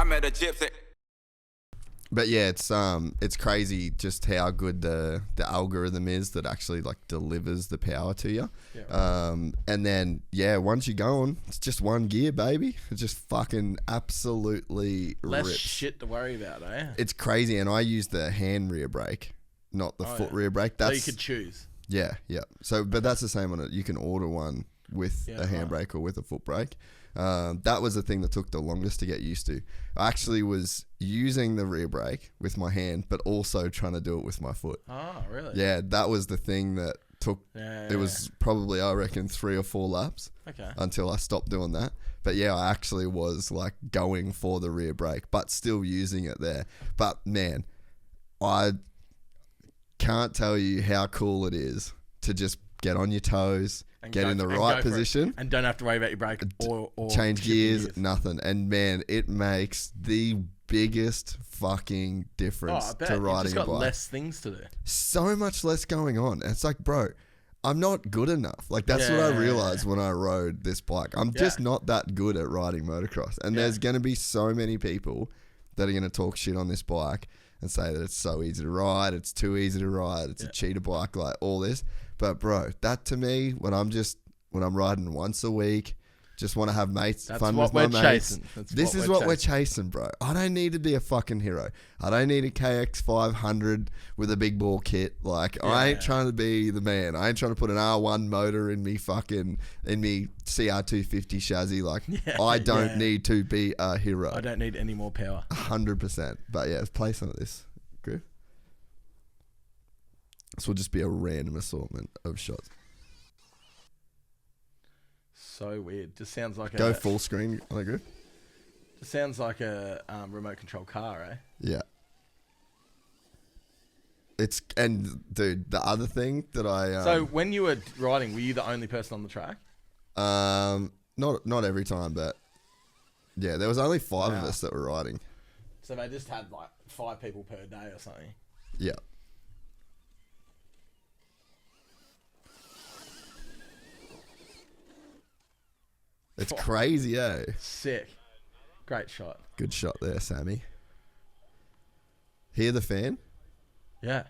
I met a gypsy. But yeah, it's crazy just how good the algorithm is that actually like delivers the power to you. Yeah, right. And then once you're going, it's just one gear, baby. It just fucking absolutely Less rips. shit to worry about, eh? It's crazy, and I use the hand rear brake, not the foot rear brake. So you could choose. Yeah. So, but that's the same on it. You can order one with a handbrake or with a foot brake. That was the thing that took the longest to get used to. I actually was using the rear brake with my hand, but also trying to do it with my foot. Oh, really? Yeah, that was the thing that took. It was probably, I reckon, 3 or 4 laps. Okay. Until I stopped doing that. But yeah, I actually was like going for the rear brake, but still using it there. But man, I can't tell you how cool it is to just get on your toes, get in the right position, and don't have to worry about your brake or change gears, nothing. And man, it makes the biggest fucking difference to riding a bike. You've just got less things to do. So much less going on. It's like, bro, I'm not good enough. Like that's what I realized when I rode this bike. I'm just not that good at riding motocross. And there's going to be so many people that are going to talk shit on this bike and say that it's so easy to ride, it's too easy to ride, it's a cheater bike, like all this. But bro, that to me, when I'm riding once a week, just want to have fun with my mates. This is what we're chasing, bro. I don't need to be a fucking hero. I don't need a KX 500 with a big ball kit. Like I ain't trying to be the man. I ain't trying to put an R1 motor in me CR250 chassis. Like I don't need to be a hero. I don't need any more power. 100%. But yeah, let's play some of this. Good. This will just be a random assortment of shots. So weird. Just sounds like go full screen. I agree. Just sounds like a remote control car, eh? Yeah. Dude, the other thing that I so when you were riding, were you the only person on the track? Not every time, but yeah, there was only 5 of us that were riding. So they just had like 5 people per day or something. Yeah. It's crazy, eh? Sick. Great shot. Good shot there, Sammy. Hear the fan? Yeah.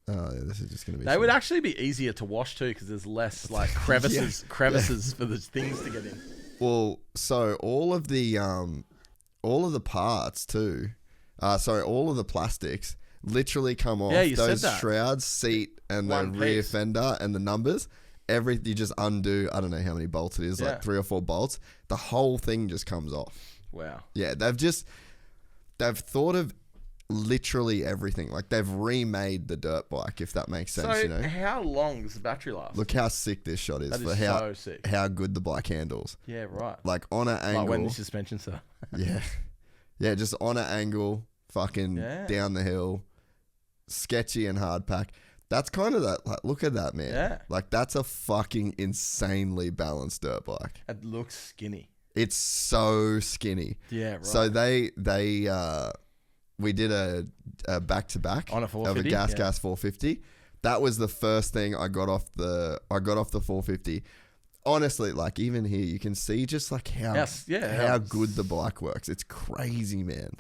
Oh, yeah, this is just going to be... They would actually be easier to wash too because there's less like crevices for the things to get in. Well, so all of the parts too, all of the plastics literally come off those shrouds, seat, and the rear fender and the numbers. You just undo, I don't know how many bolts it is, like 3 or 4 bolts. The whole thing just comes off. Wow. Yeah, they've thought of literally everything. Like they've remade the dirt bike, if that makes sense. So how long does the battery last? Look how sick this shot is. That for is how so sick. How good the bike handles. Yeah, right. Like on an angle. Like when the suspension's up. Yeah, just on an angle, fucking down the hill, sketchy and hard pack. That's kind of that. Like, look at that, man. Yeah. Like that's a fucking insanely balanced dirt bike. It looks skinny. It's so skinny. Yeah, right. So we did a back to back on a 450 of a gas 450. That was the first thing I got off the 450. Honestly, like even here, you can see just like how good the bike works. It's crazy, man.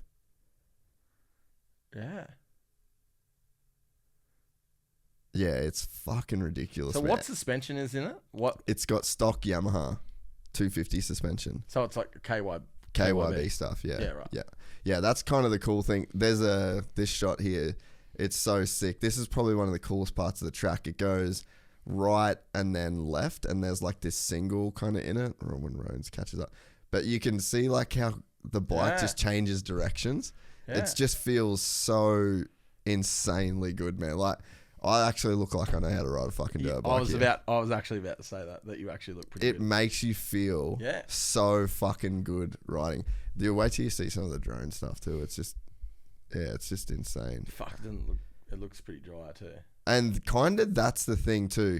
Yeah. Yeah, it's fucking ridiculous. So man. what suspension is in it? What? It's got stock Yamaha 250 suspension. So it's like KYB stuff. Yeah. Yeah, right. Yeah, that's kind of the cool thing. There's this shot here. It's so sick. This is probably one of the coolest parts of the track. It goes right and then left, and there's like this single kind of in it, or when Rones catches up. But you can see like how the bike just changes directions. Yeah. It just feels so insanely good, man. Like I actually look like I know how to ride a fucking dirt bike. I was actually about to say that you actually look pretty good. It makes you feel so fucking good riding. You wait till you see some of the drone stuff too. It's just insane. Fuck, it looks pretty dry too. And kind of that's the thing too.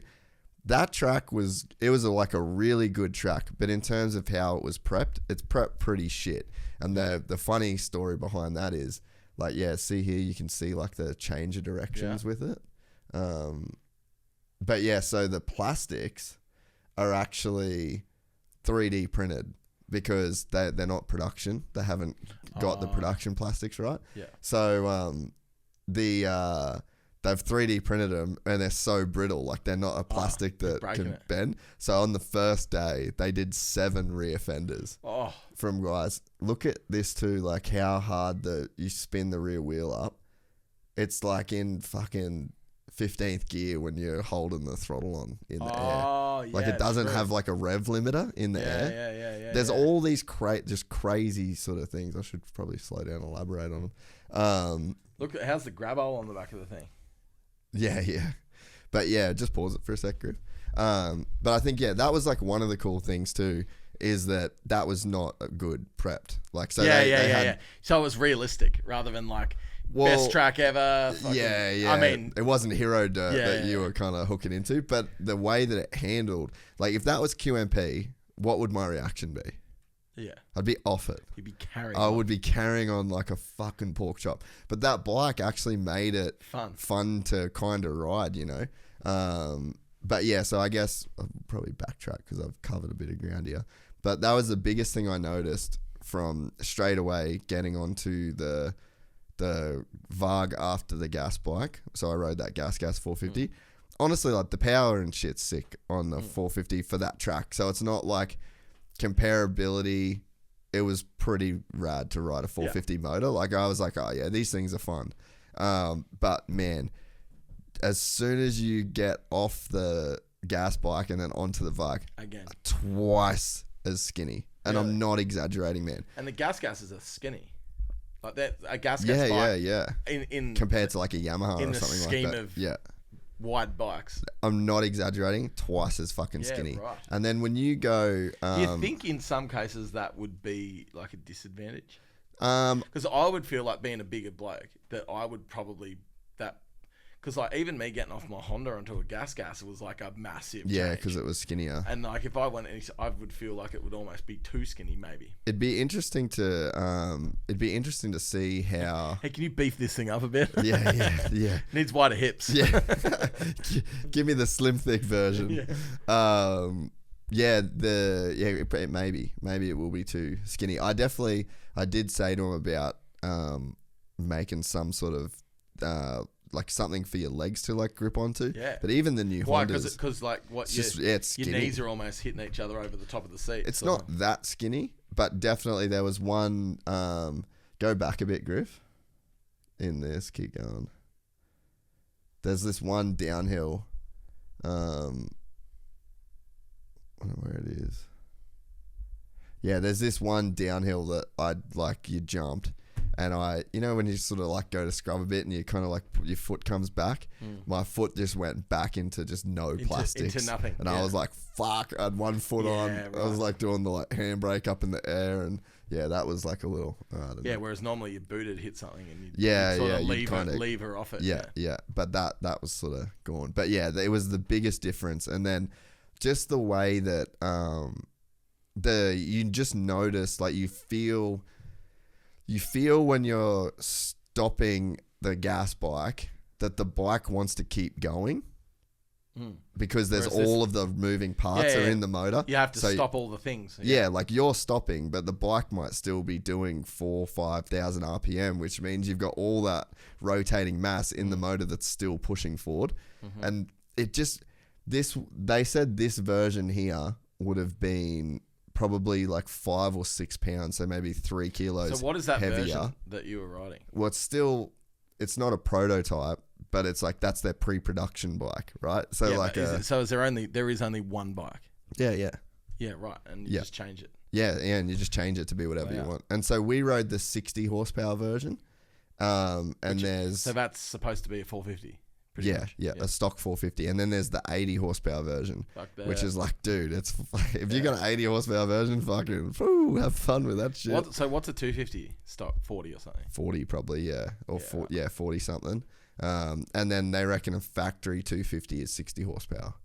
That track was like a really good track, but in terms of how it was prepped, it's prepped pretty shit. And the funny story behind that is like, see here, you can see like the change of directions with it. But so the plastics are actually 3D printed. because they're not production. They haven't got the production plastics right. Yeah. So they've 3D printed them and they're so brittle, like they're not a plastic that can bend. So on the first day, they did 7 rear fenders from guys. Look at this too, like how hard you spin the rear wheel up. It's like in fucking 15th gear when you're holding the throttle on in the air. Like it doesn't have like a rev limiter in the air. Yeah. There's all these just crazy sort of things. I should probably slow down and elaborate on them. Look, how's the grab hole on the back of the thing? Yeah. But yeah, just pause it for a sec, Griff. But I think, that was like one of the cool things too, is that was not good prepped. Like, so yeah. So it was realistic rather than like best track ever. Yeah. I mean, it wasn't hero dirt that you were kind of hooking into, but the way that it handled, like if that was QMP, what would my reaction be? Yeah. I'd be off it. You'd be carrying I would be carrying on like a fucking pork chop. But that bike actually made it fun to kind of ride, you know. But yeah, so I guess I'll probably backtrack because I've covered a bit of ground here. But that was the biggest thing I noticed from straight away getting onto the Varg after the gas bike. So I rode that gas 450. Honestly, like the power and shit's sick on the 450 for that track. So it's not like comparability. It was pretty rad to ride a 450 motor. Like I was like, oh yeah, these things are fun. But man, as soon as you get off the gas bike and then onto the Varg, again, twice as skinny. And I'm not exaggerating, man. And the gas are skinny. Like that, a gas bike. Yeah. In compared to like a Yamaha or something like that. In the scheme of wide bikes. I'm not exaggerating. Twice as fucking skinny. Right. And then when you go... do you think in some cases that would be like a disadvantage? Because I would feel like being a bigger bloke that I would probably... Because like even me getting off my Honda onto a gas was like a massive change. Yeah, because it was skinnier. And like if I went, I would feel like it would almost be too skinny, maybe. It'd be interesting to see how. Hey, can you beef this thing up a bit? Yeah. Needs wider hips. Yeah. Give me the slim thick version. Maybe it will be too skinny. I did say to him about making some sort of like something for your legs to like grip onto. Yeah. But even the new Hondas... Because like what... it's your knees are almost hitting each other over the top of the seat. It's not that skinny, but definitely there was one... go back a bit, Griff. In this, keep going. There's this one downhill. I don't know where it is. Yeah, there's this one downhill that you jumped. And when you sort of like go to scrub a bit and you kind of like your foot comes back, my foot just went back into just plastics. Into nothing. And I was like, fuck, I had one foot on. Right. I was like doing the like handbrake up in the air and that was like a little... whereas normally your booted hit something and you leave her off it. Yeah. But that was sort of gone. But yeah, it was the biggest difference. And then just the way that you just notice, like you feel when you're stopping the gas bike that the bike wants to keep going because there's of the moving parts are in the motor. You have to stop all the things. Yeah, like you're stopping, but the bike might still be doing 4,000-5,000 RPM, which means you've got all that rotating mass in the motor that's still pushing forward. And it just, they said this version here would have been probably like 5 or 6 pounds, so maybe 3 kilos. So what is that version that you were riding? Well, it's not a prototype, but it's like that's their pre-production bike, right? So there is only one bike. Yeah, right, and you just change it. Yeah, and you just change it to be whatever you want. And so we rode the 60 horsepower version, so that's supposed to be a 450. Yeah, a stock 450, and then there's the 80 horsepower version, which is like, dude, it's if you got an 80 horsepower version, fucking have fun with that shit. So what's a 250 stock? 40 or something? 40 probably, or 40 something. And then they reckon a factory 250 is 60 horsepower.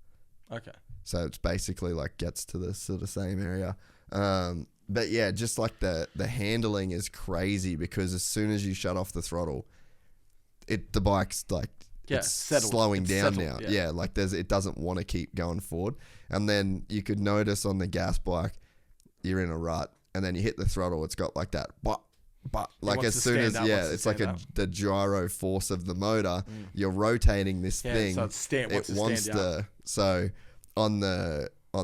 Okay. So it's basically like gets to the sort of same area. But yeah, just like the handling is crazy because as soon as you shut off the throttle, the bike's like. It's slowing down now. Yeah, like it doesn't want to keep going forward. And then you could notice on the gas bike, you're in a rut, and then you hit the throttle, it's got like that, but like as soon as it's like the gyro force of the motor. You're rotating this thing. So it wants to. So on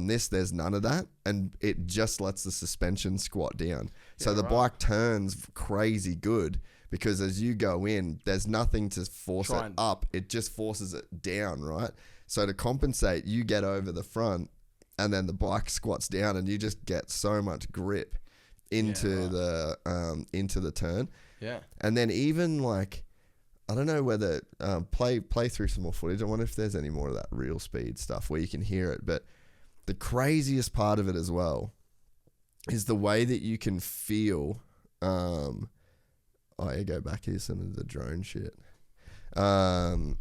this, there's none of that, and it just lets the suspension squat down. So the bike turns crazy good because as you go in, there's nothing to force it up. It just forces it down, right? So to compensate, you get over the front, and then the bike squats down, and you just get so much grip into the turn. Yeah. And then even like, I don't know whether play through some more footage. I wonder if there's any more of that real speed stuff where you can hear it. But the craziest part of it as well is the way that you can feel. Go back here, some of the drone shit. The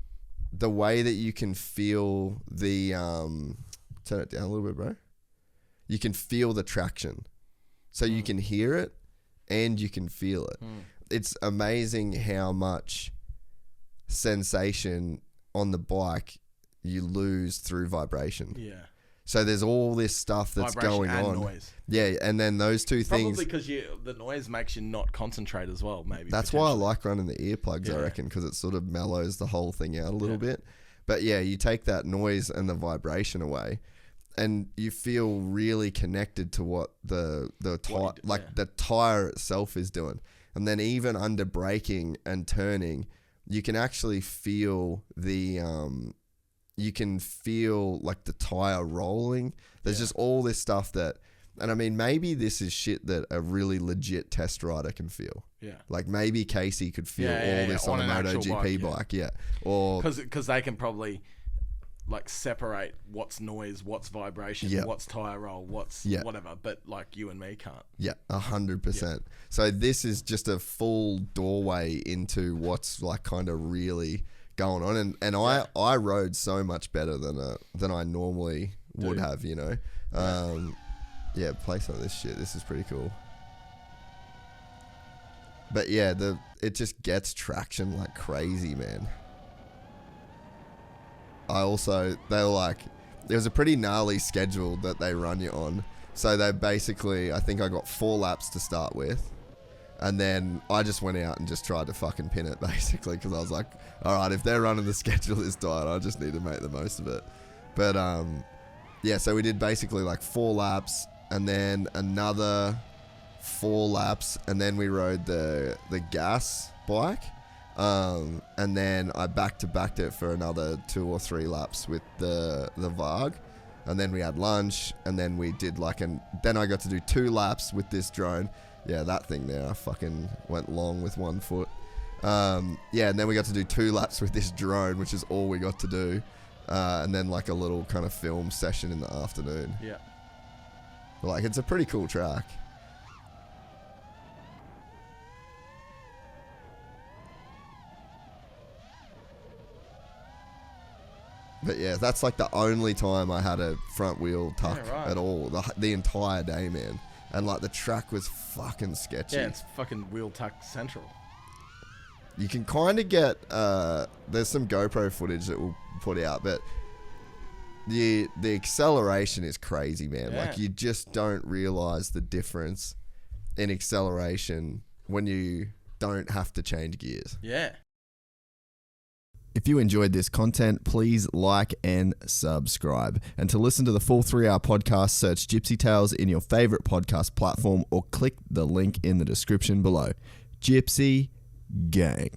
way that you can feel the turn it down a little bit, bro. You can feel the traction. So you can hear it and you can feel it. It's amazing how much sensation on the bike you lose through vibration. Yeah. So there's all this stuff that's going on. Noise. Yeah, and then those two things. Probably because the noise makes you not concentrate as well, maybe. That's why I like running the earplugs, I reckon, because it sort of mellows the whole thing out a little bit. But yeah, you take that noise and the vibration away, and you feel really connected to what the tire itself is doing. And then even under braking and turning, you can actually feel you can feel like the tire rolling. There's just all this stuff that, and I mean, maybe this is shit that a really legit test rider can feel. Yeah. Like maybe Casey could feel all this on a MotoGP bike. Yeah. Or because they can probably like separate what's noise, what's vibration, what's tire roll, what's whatever, but like you and me can't. Yeah, 100%. So this is just a full doorway into what's like kind of really going on, and I rode so much better than I normally would have, you know. Play some of this shit. This is pretty cool. But yeah, it just gets traction like crazy, man. They were like, there was a pretty gnarly schedule that they run you on. So they basically, I think I got 4 laps to start with. And then I just went out and just tried to fucking pin it, basically, because I was like, all right, if they're running the schedule this tight, I just need to make the most of it. But, so we did basically like 4 laps and then another 4 laps. And then we rode the gas bike. And then I back-to-backed it for another 2 or 3 laps with the Varg. And then we had lunch. And then we did then I got to do 2 laps with this drone. Yeah, that thing there, I fucking went long with 1 foot. And then we got to do 2 laps with this drone, which is all we got to do. And then like a little kind of film session in the afternoon. Yeah. But like, it's a pretty cool track. But yeah, that's like the only time I had a front wheel tuck at all. The entire day, man. And like the track was fucking sketchy. Yeah, it's fucking wheel tuck central. You can kind of get there's some GoPro footage that we'll put out, but the acceleration is crazy, man. Yeah. Like you just don't realize the difference in acceleration when you don't have to change gears. Yeah. If you enjoyed this content, please like and subscribe. And to listen to the full 3-hour podcast, search Gypsy Tales in your favorite podcast platform or click the link in the description below. Gypsy Gang.